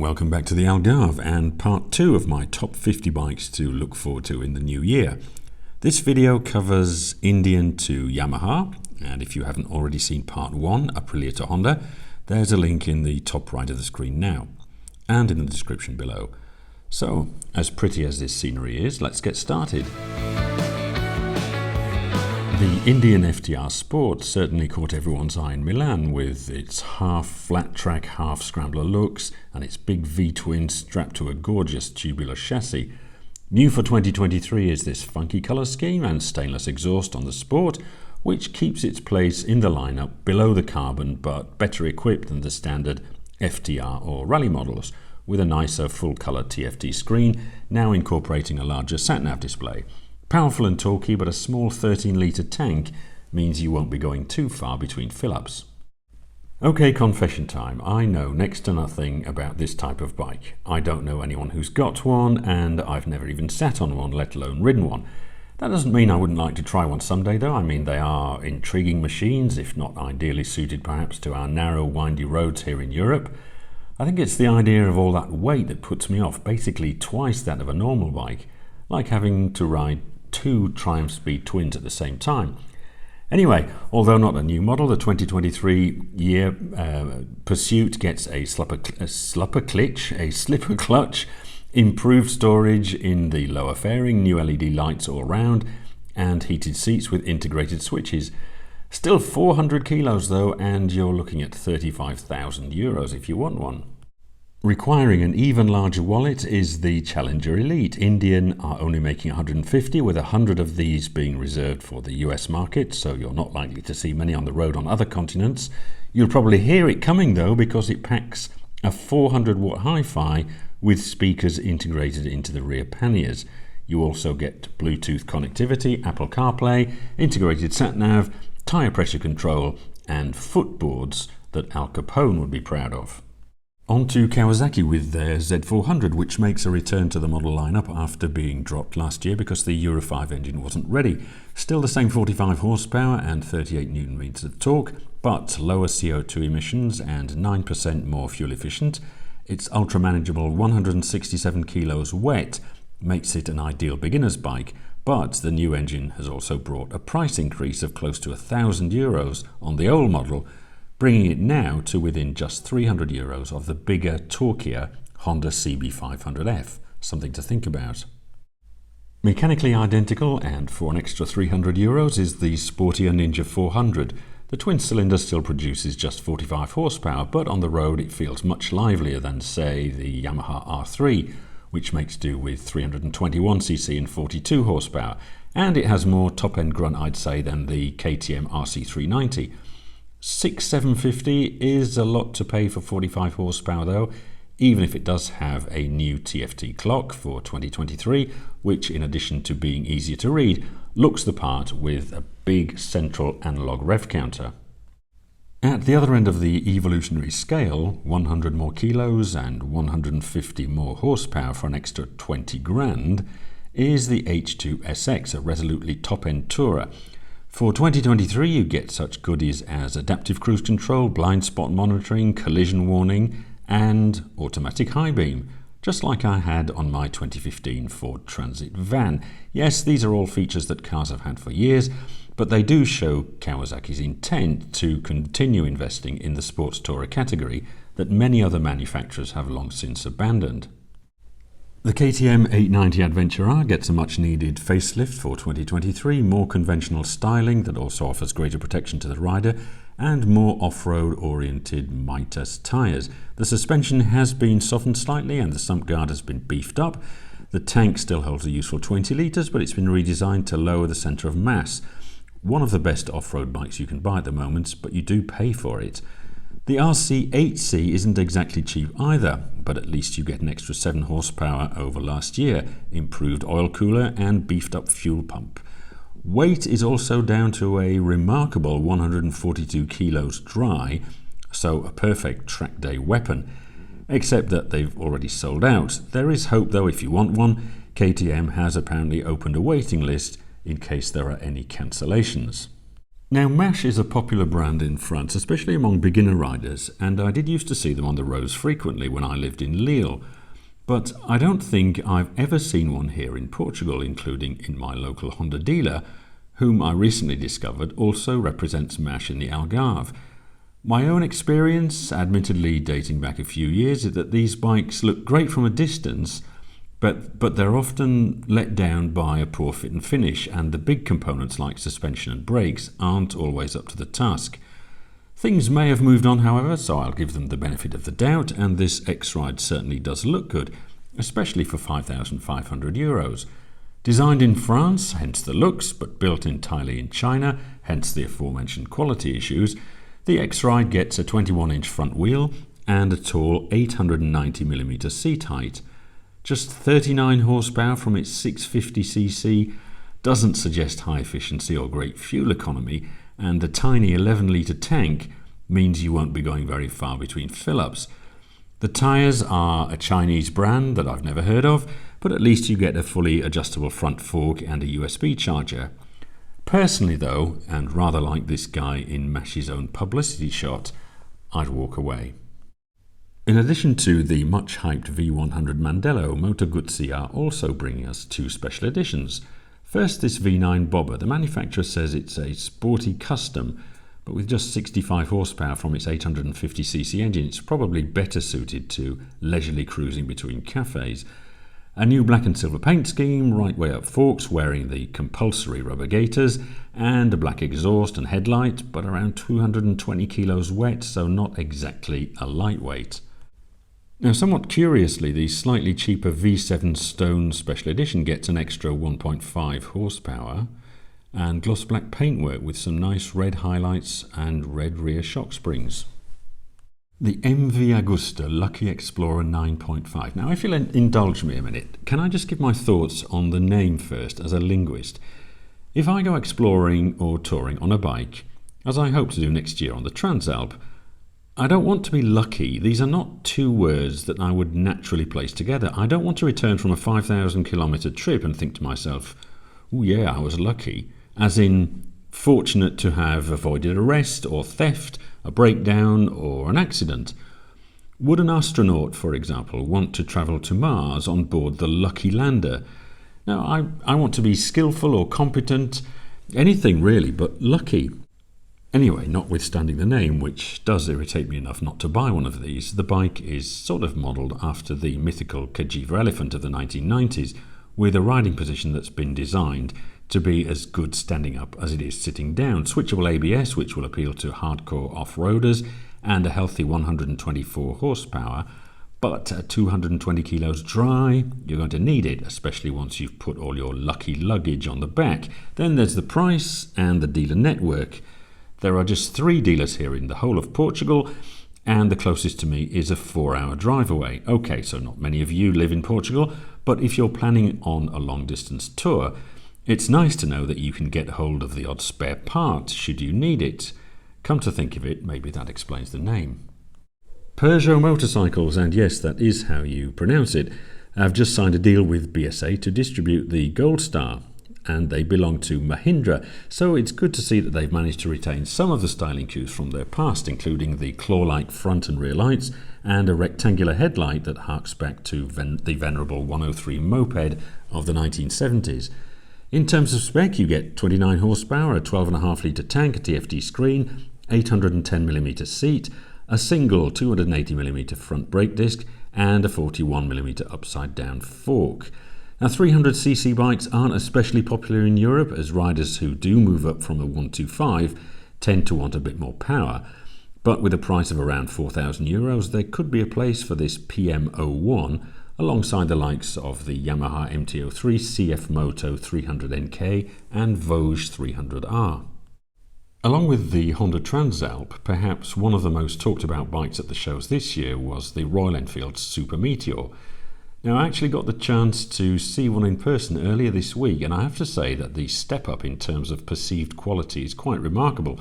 Welcome back to the Algarve and part 2 of my top 50 bikes to look forward to in the new year. This video covers Indian to Yamaha, and if you haven't already seen part 1, Aprilia to Honda, there's a link in the top right of the screen now, and in the description below. So, as pretty as this scenery is, let's get started. The Indian FTR Sport certainly caught everyone's eye in Milan with its half flat track, half scrambler looks and its big V-twin strapped to a gorgeous tubular chassis. New for 2023 is this funky colour scheme and stainless exhaust on the Sport, which keeps its place in the lineup below the carbon but better equipped than the standard FTR or rally models, with a nicer full-colour TFT screen now incorporating a larger sat-nav display. Powerful and torquey, but a small 13-litre tank means you won't be going too far between fill-ups. Okay, confession time. I know next to nothing about this type of bike. I don't know anyone who's got one, and I've never even sat on one, let alone ridden one. That doesn't mean I wouldn't like to try one someday though. I mean, they are intriguing machines, if not ideally suited perhaps to our narrow, windy roads here in Europe. I think it's the idea of all that weight that puts me off, basically twice that of a normal bike, like having to ride 2 Triumph Speed twins at the same time. Anyway, although not a new model, the 2023 year Pursuit gets a slipper clutch, improved storage in the lower fairing, new LED lights all round, and heated seats with integrated switches. Still 400 kilos though, and you're looking at 35,000 euros if you want one. Requiring an even larger wallet is the Challenger Elite. Indian are only making 150, with 100 of these being reserved for the US market, so you're not likely to see many on the road on other continents. You'll probably hear it coming though, because it packs a 400-watt hi-fi with speakers integrated into the rear panniers. You also get Bluetooth connectivity, Apple CarPlay, integrated sat-nav, tyre pressure control, and footboards that Al Capone would be proud of. On to Kawasaki with their Z400, which makes a return to the model lineup after being dropped last year because the Euro 5 engine wasn't ready. Still the same 45 horsepower and 38 Nm of torque, but lower CO2 emissions and 9% more fuel efficient. Its ultra-manageable 167 kilos wet makes it an ideal beginner's bike, but the new engine has also brought a price increase of close to €1,000 on the old model, bringing it now to within just €300 of the bigger, torquier Honda CB500F. Something to think about. Mechanically identical, and for an extra €300 is the sportier Ninja 400. The twin cylinder still produces just 45 horsepower, but on the road it feels much livelier than, say, the Yamaha R3, which makes do with 321cc and 42 horsepower, and it has more top-end grunt, I'd say, than the KTM RC390. 6,750 is a lot to pay for 45 horsepower though, even if it does have a new TFT clock for 2023, which in addition to being easier to read, looks the part with a big central analog rev counter. At the other end of the evolutionary scale, 100 more kilos and 150 more horsepower for an extra 20 grand, is the H2SX, a resolutely top-end tourer. For 2023 you get such goodies as adaptive cruise control, blind spot monitoring, collision warning and automatic high beam, just like I had on my 2015 Ford Transit van. Yes, these are all features that cars have had for years, but they do show Kawasaki's intent to continue investing in the sports tourer category that many other manufacturers have long since abandoned. The KTM 890 Adventure R gets a much needed facelift for 2023, more conventional styling that also offers greater protection to the rider, and more off-road oriented Mitas tyres. The suspension has been softened slightly and the sump guard has been beefed up. The tank still holds a useful 20 litres, but it's been redesigned to lower the centre of mass. One of the best off-road bikes you can buy at the moment, but you do pay for it. The RC8C isn't exactly cheap either, but at least you get an extra 7 horsepower over last year, improved oil cooler and beefed up fuel pump. Weight is also down to a remarkable 142 kilos dry, so a perfect track day weapon, except that they've already sold out. There is hope though if you want one. KTM has apparently opened a waiting list in case there are any cancellations. Now, Mash is a popular brand in France, especially among beginner riders, and I did used to see them on the roads frequently when I lived in Lille. But I don't think I've ever seen one here in Portugal, including in my local Honda dealer, whom I recently discovered also represents Mash in the Algarve. My own experience, admittedly dating back a few years, is that these bikes look great from a distance, but they're often let down by a poor fit and finish, and the big components like suspension and brakes aren't always up to the task. Things may have moved on, however, so I'll give them the benefit of the doubt, and this X-Ride certainly does look good, especially for €5,500. Designed in France, hence the looks, but built entirely in China, hence the aforementioned quality issues, the X-Ride gets a 21-inch front wheel and a tall 890mm seat height. Just 39 horsepower from its 650cc doesn't suggest high efficiency or great fuel economy, and the tiny 11-litre tank means you won't be going very far between fill-ups. The tyres are a Chinese brand that I've never heard of, but at least you get a fully adjustable front fork and a USB charger. Personally though, and rather like this guy in Mash's own publicity shot, I'd walk away. In addition to the much-hyped V100 Mandello, Moto Guzzi are also bringing us two special editions. First, this V9 bobber. The manufacturer says it's a sporty custom, but with just 65 horsepower from its 850cc engine, it's probably better suited to leisurely cruising between cafes. A new black and silver paint scheme, right way up forks wearing the compulsory rubber gaiters, and a black exhaust and headlight, but around 220 kilos wet, so not exactly a lightweight. Now, somewhat curiously, the slightly cheaper V7 Stone Special Edition gets an extra 1.5 horsepower and gloss black paintwork with some nice red highlights and red rear shock springs. The MV Agusta Lucky Explorer 9.5. Now, if you'll indulge me a minute, can I just give my thoughts on the name first as a linguist? If I go exploring or touring on a bike, as I hope to do next year on the Transalp, I don't want to be lucky. These are not two words that I would naturally place together. I don't want to return from a 5,000 kilometre trip and think to myself, oh yeah, I was lucky, as in fortunate to have avoided arrest or theft, a breakdown or an accident. Would an astronaut, for example, want to travel to Mars on board the Lucky Lander? Now, I want to be skillful or competent, anything really, but lucky. Anyway, notwithstanding the name, which does irritate me enough not to buy one of these, the bike is sort of modelled after the mythical Cagiva Elephant of the 1990s, with a riding position that's been designed to be as good standing up as it is sitting down. Switchable ABS, which will appeal to hardcore off-roaders, and a healthy 124 horsepower, but at 220 kilos dry, you're going to need it, especially once you've put all your lucky luggage on the back. Then there's the price and the dealer network. There are just 3 dealers here in the whole of Portugal, and the closest to me is a 4-hour drive away. Okay, so not many of you live in Portugal, but if you're planning on a long-distance tour, it's nice to know that you can get hold of the odd spare part should you need it. Come to think of it, maybe that explains the name. Peugeot Motorcycles, and yes, that is how you pronounce it, have just signed a deal with BSA to distribute the Gold Star, and they belong to Mahindra, so it's good to see that they've managed to retain some of the styling cues from their past, including the claw-like front and rear lights and a rectangular headlight that harks back to the venerable 103 moped of the 1970s. In terms of spec, you get 29 horsepower, a 12.5 litre tank, a TFT screen, 810mm seat, a single 280mm front brake disc, and a 41mm upside-down fork. Now, 300cc bikes aren't especially popular in Europe, as riders who do move up from a 125 tend to want a bit more power. But with a price of around €4,000, there could be a place for this PM01 alongside the likes of the Yamaha MT-03, CF Moto 300NK and Vosges 300R. Along with the Honda Transalp, perhaps one of the most talked about bikes at the shows this year was the Royal Enfield Super Meteor. Now, I actually got the chance to see one in person earlier this week, and I have to say that the step up in terms of perceived quality is quite remarkable.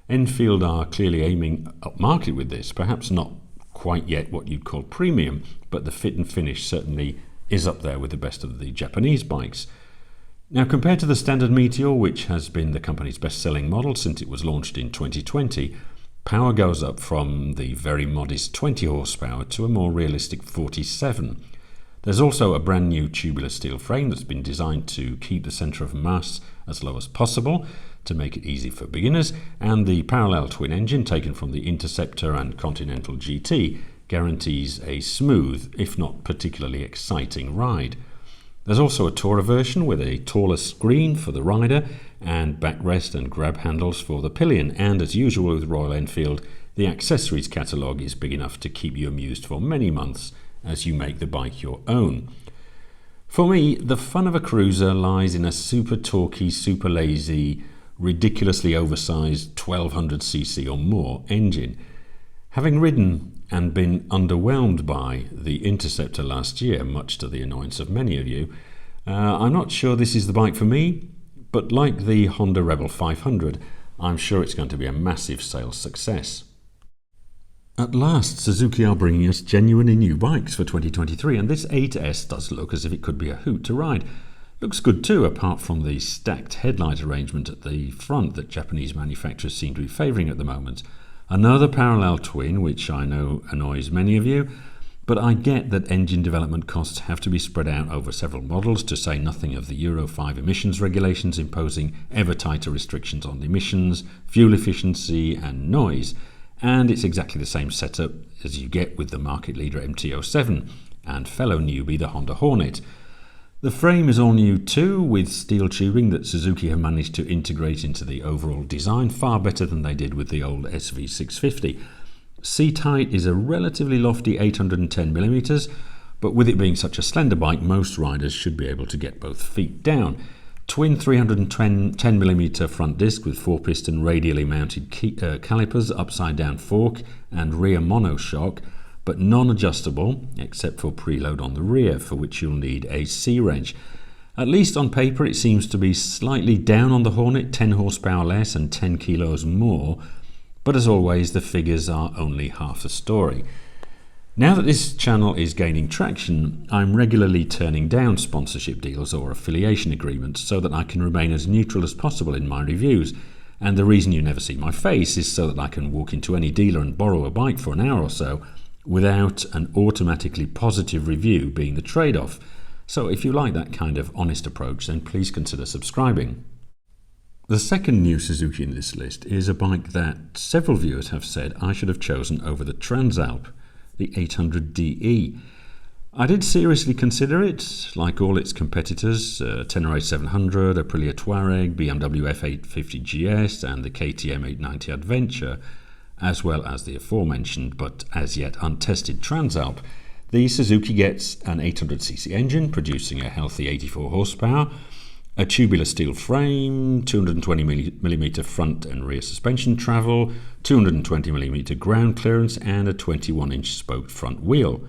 Enfield are clearly aiming upmarket with this, perhaps not quite yet what you'd call premium, but the fit and finish certainly is up there with the best of the Japanese bikes. Now, compared to the standard Meteor, which has been the company's best-selling model since it was launched in 2020, power goes up from the very modest 20 horsepower to a more realistic 47. There's also a brand new tubular steel frame that's been designed to keep the centre of mass as low as possible to make it easy for beginners, and the parallel twin engine taken from the Interceptor and Continental GT guarantees a smooth, if not particularly exciting, ride. There's also a Tourer version with a taller screen for the rider and backrest and grab handles for the pillion, and as usual with Royal Enfield, the accessories catalogue is big enough to keep you amused for many months as you make the bike your own. For me, the fun of a cruiser lies in a super torquey, super lazy, ridiculously oversized 1200cc or more engine. Having ridden and been underwhelmed by the Interceptor last year, much to the annoyance of many of you, I'm not sure this is the bike for me, but like the Honda Rebel 500, I'm sure it's going to be a massive sales success. At last, Suzuki are bringing us genuinely new bikes for 2023, and this 8S does look as if it could be a hoot to ride. Looks good too, apart from the stacked headlight arrangement at the front that Japanese manufacturers seem to be favouring at the moment. Another parallel twin, which I know annoys many of you, but I get that engine development costs have to be spread out over several models, to say nothing of the Euro 5 emissions regulations imposing ever tighter restrictions on emissions, fuel efficiency and noise. And it's exactly the same setup as you get with the market leader MT-07 and fellow newbie the Honda Hornet. The frame is all new too, with steel tubing that Suzuki have managed to integrate into the overall design far better than they did with the old SV650. Seat height is a relatively lofty 810mm, but with it being such a slender bike, most riders should be able to get both feet down. Twin 310mm front disc with 4-piston radially mounted calipers, upside-down fork and rear monoshock, but non-adjustable except for preload on the rear, for which you'll need a C-wrench. At least on paper it seems to be slightly down on the Hornet, 10 horsepower less and 10 kilos more, but as always the figures are only half the story. Now that this channel is gaining traction, I'm regularly turning down sponsorship deals or affiliation agreements so that I can remain as neutral as possible in my reviews. And the reason you never see my face is so that I can walk into any dealer and borrow a bike for an hour or so without an automatically positive review being the trade-off. So if you like that kind of honest approach, then please consider subscribing. The second new Suzuki in this list is a bike that several viewers have said I should have chosen over the Transalp, the 800DE. I did seriously consider it, like all its competitors, Tenere 700, Aprilia Touareg, BMW F850 GS and the KTM 890 Adventure, as well as the aforementioned but as yet untested Transalp. The Suzuki gets an 800cc engine producing a healthy 84 horsepower, a tubular steel frame, 220mm front and rear suspension travel, 220mm ground clearance and a 21-inch spoked front wheel.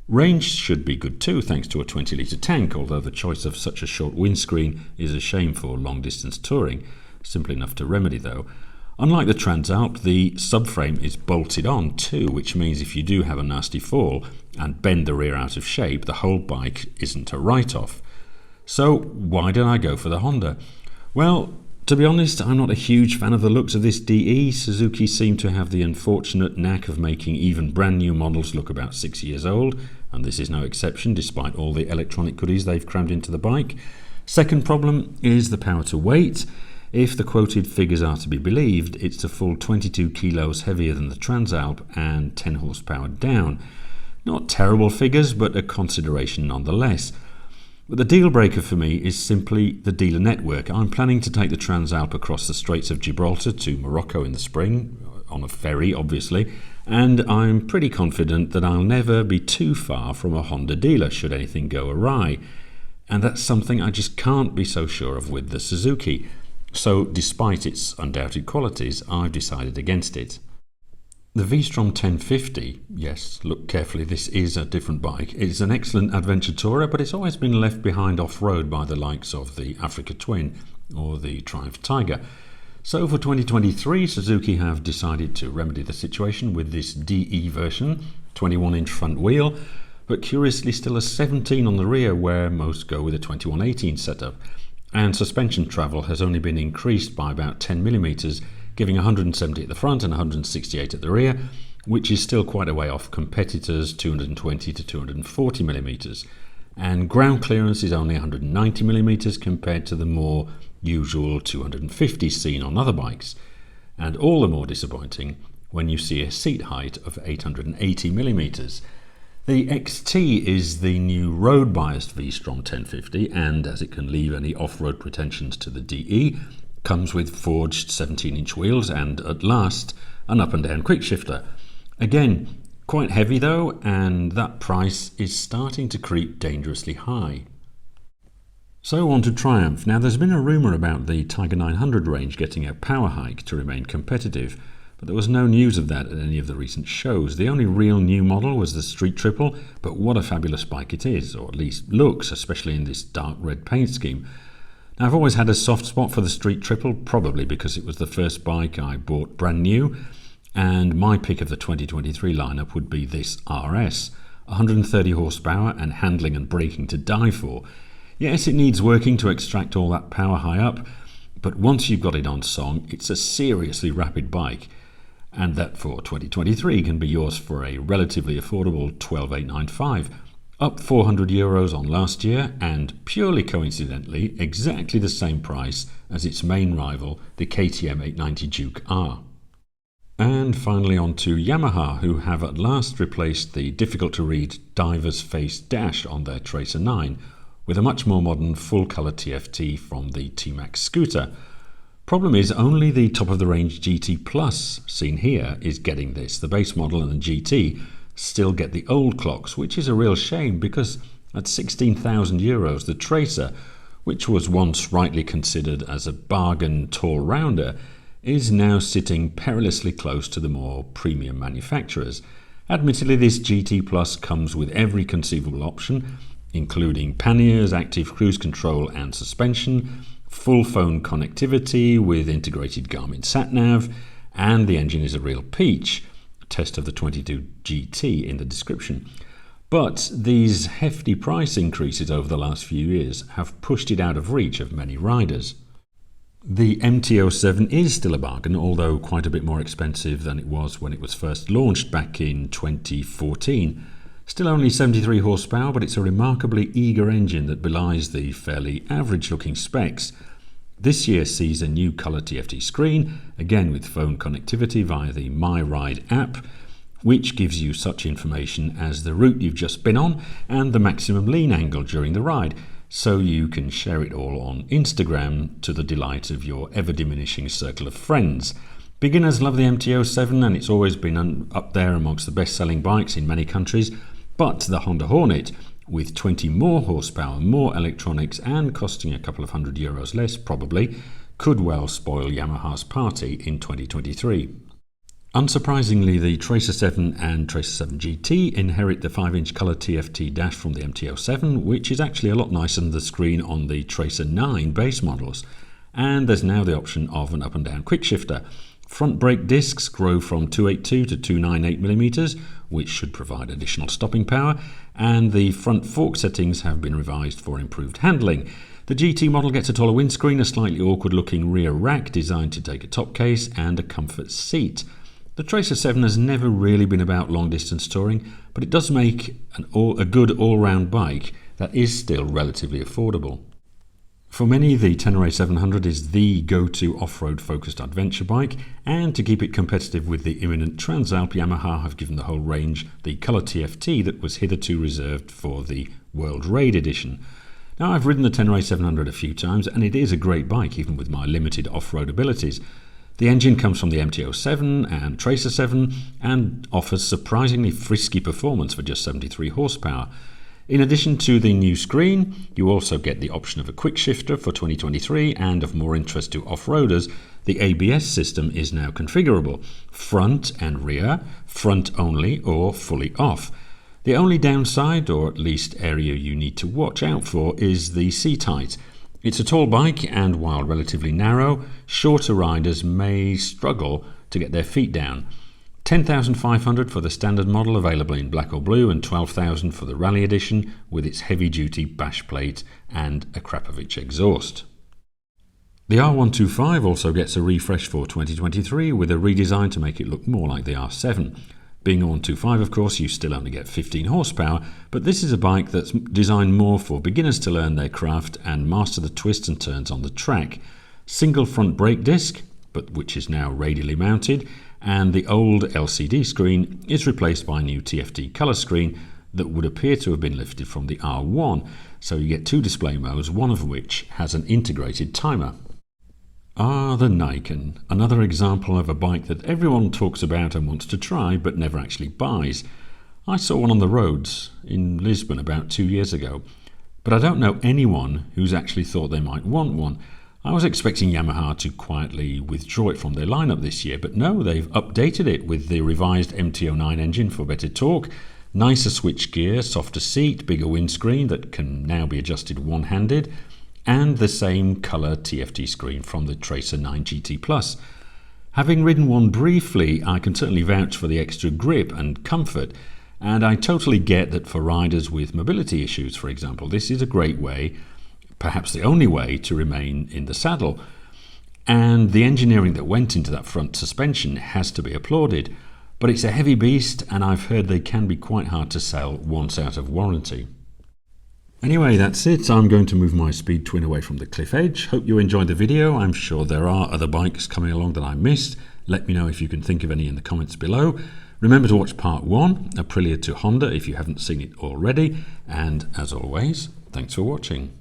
Range should be good too, thanks to a 20-litre tank, although the choice of such a short windscreen is a shame for long-distance touring. Simple enough to remedy though. Unlike the Transalp, the subframe is bolted on too, which means if you do have a nasty fall and bend the rear out of shape, the whole bike isn't a write-off. So why did I go for the Honda? Well, to be honest, I'm not a huge fan of the looks of this DE. Suzuki seem to have the unfortunate knack of making even brand new models look about 6 years old, and this is no exception despite all the electronic goodies they've crammed into the bike. Second problem is the power to weight. If the quoted figures are to be believed, it's a full 22 kilos heavier than the Transalp and 10 horsepower down. Not terrible figures, but a consideration nonetheless. But the deal breaker for me is simply the dealer network. I'm planning to take the Transalp across the Straits of Gibraltar to Morocco in the spring, on a ferry obviously, and I'm pretty confident that I'll never be too far from a Honda dealer should anything go awry. And that's something I just can't be so sure of with the Suzuki. So despite its undoubted qualities, I've decided against it. The V-Strom 1050, yes, look carefully, this is a different bike. It's an excellent adventure tourer, but it's always been left behind off-road by the likes of the Africa Twin or the Triumph Tiger. So for 2023, Suzuki have decided to remedy the situation with this DE version, 21-inch front wheel, but curiously still a 17 on the rear where most go with a 2118 setup. and suspension travel has only been increased by about 10mm, giving 170 at the front and 168 at the rear, which is still quite a way off competitors' 220 to 240mm. And ground clearance is only 190mm compared to the more usual 250 seen on other bikes. And all the more disappointing when you see a seat height of 880mm. The XT is the new road-biased V-Strom 1050, and as it can leave any off-road pretensions to the DE, comes with forged 17-inch wheels and, at last, an up and down quick shifter. Again, quite heavy though, and that price is starting to creep dangerously high. So on to Triumph. Now there's been a rumour about the Tiger 900 range getting a power hike to remain competitive, but there was no news of that at any of the recent shows. The only real new model was the Street Triple, but what a fabulous bike it is, or at least looks, especially in this dark red paint scheme. Now I've always had a soft spot for the Street Triple, probably because it was the first bike I bought brand new, and my pick of the 2023 lineup would be this RS. 130 horsepower and handling and braking to die for. Yes, it needs working to extract all that power high up, but once you've got it on song, it's a seriously rapid bike. And that for 2023 can be yours for a relatively affordable 12,895, up €400 on last year, and purely coincidentally exactly the same price as its main rival, the KTM 890 Duke R. And finally on to Yamaha, who have at last replaced the difficult-to-read Diver's Face Dash on their Tracer 9 with a much more modern full-colour TFT from the T-Max scooter. Problem is, only the top-of-the-range GT Plus, seen here, is getting this. The base model and the GT still get the old clocks, which is a real shame because at €16,000 the Tracer, which was once rightly considered as a bargain tall rounder, is now sitting perilously close to the more premium manufacturers. Admittedly, this GT Plus comes with every conceivable option, including panniers, active cruise control and suspension, full phone connectivity with integrated Garmin sat-nav, and the engine is a real peach. Test of the 22 GT in the description. But these hefty price increases over the last few years have pushed it out of reach of many riders. The MT-07 is still a bargain, although quite a bit more expensive than it was when it was first launched back in 2014. Still only 73 horsepower, but it's a remarkably eager engine that belies the fairly average-looking specs. This year sees a new colour TFT screen, again with phone connectivity via the My Ride app, which gives you such information as the route you've just been on and the maximum lean angle during the ride, so you can share it all on Instagram to the delight of your ever-diminishing circle of friends. Beginners love the MT-07 and it's always been up there amongst the best-selling bikes in many countries, but the Honda Hornet, with 20 more horsepower, more electronics and costing a couple of €100 less probably, could well spoil Yamaha's party in 2023. Unsurprisingly, the Tracer 7 and Tracer 7 GT inherit the 5-inch colour TFT dash from the MT-07, which is actually a lot nicer than the screen on the Tracer 9 base models. And there's now the option of an up and down quick shifter. Front brake discs grow from 282 to 298mm, which should provide additional stopping power, and the front fork settings have been revised for improved handling. The GT model gets a taller windscreen, a slightly awkward-looking rear rack designed to take a top case, and a comfort seat. The Tracer 7 has never really been about long-distance touring, but it does make a good all-round bike that is still relatively affordable. For many, the Tenere 700 is the go-to off-road focused adventure bike, and to keep it competitive with the imminent Transalp, Yamaha have given the whole range the colour TFT that was hitherto reserved for the World Raid Edition. Now, I've ridden the Tenere 700 a few times, and it is a great bike even with my limited off-road abilities. The engine comes from the MT-07 and Tracer 7 and offers surprisingly frisky performance for just 73 horsepower. In addition to the new screen, you also get the option of a quick shifter for 2023, and of more interest to off-roaders, the ABS system is now configurable, front and rear, front only or fully off. The only downside, or at least area you need to watch out for, is the seat height. It's a tall bike, and while relatively narrow, shorter riders may struggle to get their feet down. $10,500 for the standard model available in black or blue, and $12,000 for the Rally Edition with its heavy-duty bash plate and a Krapovic exhaust. The R125 also gets a refresh for 2023 with a redesign to make it look more like the R7. Being a 125, of course, you still only get 15 horsepower, but this is a bike that's designed more for beginners to learn their craft and master the twists and turns on the track. Single front brake disc, but which is now radially mounted, and the old LCD screen is replaced by a new TFT colour screen that would appear to have been lifted from the R1, so you get two display modes, one of which has an integrated timer. The Nikon, another example of a bike that everyone talks about and wants to try but never actually buys. I saw one on the roads in Lisbon about 2 years ago, but I don't know anyone who's actually thought they might want one. I was expecting Yamaha to quietly withdraw it from their lineup this year, but no, they've updated it with the revised MT09 engine for better torque, nicer switchgear, softer seat, bigger windscreen that can now be adjusted one-handed, and the same colour TFT screen from the Tracer 9 GT Plus. Having ridden one briefly, I can certainly vouch for the extra grip and comfort, and I totally get that for riders with mobility issues, for example, this is a great way, perhaps the only way, to remain in the saddle. And the engineering that went into that front suspension has to be applauded, but it's a heavy beast and I've heard they can be quite hard to sell once out of warranty. Anyway, that's it. I'm going to move my Speed Twin away from the cliff edge. Hope you enjoyed the video. I'm sure there are other bikes coming along that I missed. Let me know if you can think of any in the comments below. Remember to watch part 1, Aprilia to Honda, if you haven't seen it already. And as always, thanks for watching.